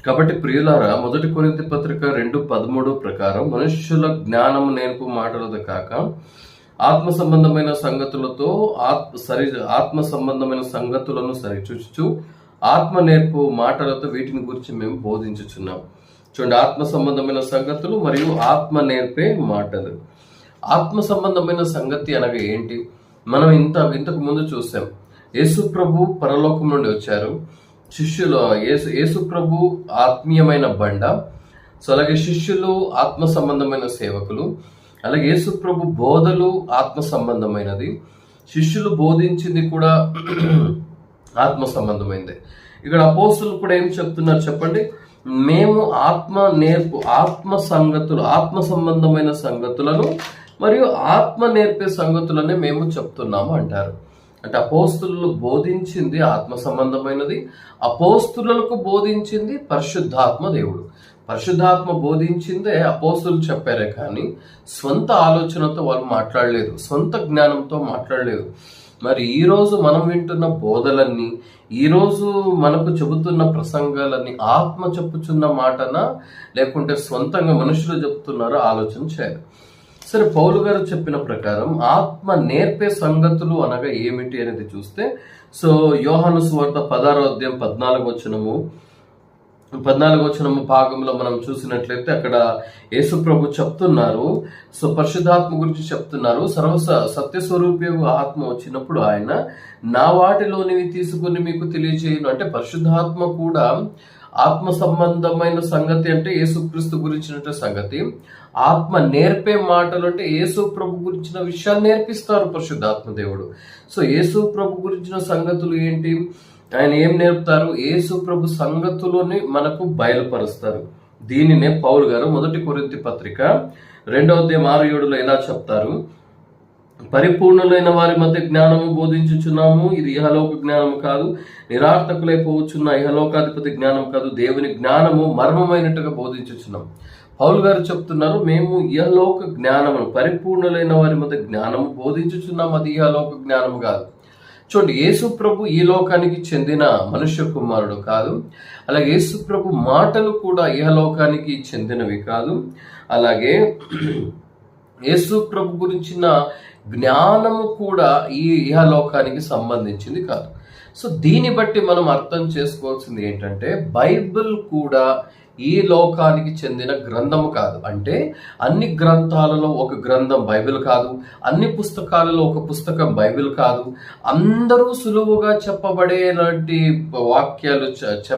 కాబట్టి ప్రియులారా, 1 పత్రిక 2:13 ప్రకారం మనుష్యుల జ్ఞానము నేర్పు మాటలతో కాక ఆత్మ సంబంధమైన సంగతులతో ఆత్మ సంబంధమైన సంగతులను సరిచూచుచు ఆత్మ నేర్పు మాటలతో వీటిని గురించి మేము బోధించుచున్నాం. చూడండి, ఆత్మ సంబంధమైన సంగతులు మరియు ఆత్మ నేర్పే మాటలు. ఆత్మ సంబంధమైన సంగతి అనగా ఏంటి? మనం ఇంతకు ముందు చూసాం. యేసు ప్రభు పరలోకం నుండి వచ్చారు. శిష్యులు యేసు ప్రభు ఆత్మీయమైన బండ. సో అలాగే శిష్యులు ఆత్మ సంబంధమైన సేవకులు. అలాగే యేసు ప్రభు బోధలు ఆత్మ సంబంధమైనది. శిష్యులు బోధించింది కూడా ఆత్మ సంబంధమైనది. ఇక్కడ అపోస్తులు కూడా ఏం చెప్తున్నారు చెప్పండి? మేము ఆత్మ సంగతులు, ఆత్మ సంబంధమైన సంగతులను మరియు ఆత్మ నేర్పే సంగతులనే మేము చెప్తున్నాము అంటారు. అంటే అపోస్తులు బోధించింది ఆత్మ సంబంధమైనది, అపోస్తులకు బోధించింది పరిశుద్ధాత్మ దేవుడు. పరిశుద్ధాత్మ బోధించిందే అపోస్తులు చెప్పారే కానీ స్వంత ఆలోచనతో వాళ్ళు మాట్లాడలేదు, స్వంత జ్ఞానంతో మాట్లాడలేదు. మరి ఈరోజు మనం వింటున్న బోధలన్నీ, ఈరోజు మనకు చెబుతున్న ప్రసంగాలన్నీ ఆత్మ చెప్పుచున్న మాటనా లేకుంటే స్వంతంగా మనుషులు చెప్తున్నారో ఆలోచన చేయాలి. సరే, పౌలు గారు చెప్పిన ప్రకారం ఆత్మ నేర్పే సంగతులు అనగా ఏమిటి అనేది చూస్తే, సో యోహాను సువార్త 16వ అధ్యాయం 14వ వచనము భాగంలో మనం చూసినట్లయితే అక్కడ యేసు ప్రభు చెప్తున్నారు. సో పరిశుద్ధాత్మ గురించి చెప్తున్నారు. సత్యస్వరూపి ఆత్మ వచ్చినప్పుడు ఆయన నా వాటిలోనివి తీసుకుని మీకు తెలియజేయను. అంటే పరిశుద్ధాత్మ కూడా ఆత్మ సంబంధమైన సంగతి అంటే యేసుక్రీస్తు గురించిన సంగతి. ఆత్మ నేర్పే మాటలు అంటే యేసు ప్రభు గురించిన విషయాలు నేర్పిస్తారు పరిశుద్ధాత్మ దేవుడు. సో యేసు ప్రభు గురించిన సంగతులు ఏంటి? ఆయన ఏం నేర్పుతారు? యేసు ప్రభు సంగతులని మనకు బయలుపరుస్తారు. దీనినే పౌలు గారు 1 పత్రిక 2వ అధ్యాయం 6-7లో ఎలా చెప్తారు? పరిపూర్ణులైన వారి మధ్య జ్ఞానము బోధించుచున్నాము. ఇది ఇహలోక జ్ఞానము కాదు, నిరార్థకులైపోవచ్చున్న ఇహలోకాధిపతి జ్ఞానం కాదు, దేవుని జ్ఞానము మర్మమైనట్టుగా బోధించుచున్నాం. పౌలు గారు చెప్తున్నారు, మేము ఇహలోక జ్ఞానము, పరిపూర్ణులైన వారి మధ్య జ్ఞానము బోధించుచున్నాం, అది ఇహలోక జ్ఞానము కాదు. చూడండి, యేసు ప్రభు ఈ లోకానికి చెందిన మనుష్య కుమారుడు కాదు. అలాగే యేసు ప్రభు మాటలు కూడా ఇహలోకానికి చెందినవి కాదు. అలాగే యేసు ప్రభు గురించిన జ్ఞానము కూడా ఈ ఇహలోకానికి సంబంధించింది కాదు. సో దీన్ని బట్టి మనం అర్థం చేసుకోవాల్సింది ఏంటంటే, బైబిల్ కూడా ఈ లోకానికి చెందిన గ్రంథము కాదు. అంటే అన్ని గ్రంథాలలో ఒక గ్రంథం బైబిల్ కాదు, అన్ని పుస్తకాలలో ఒక పుస్తకం బైబిల్ కాదు. అందరూ సులువుగా చెప్పబడేలాంటి వాక్యాలు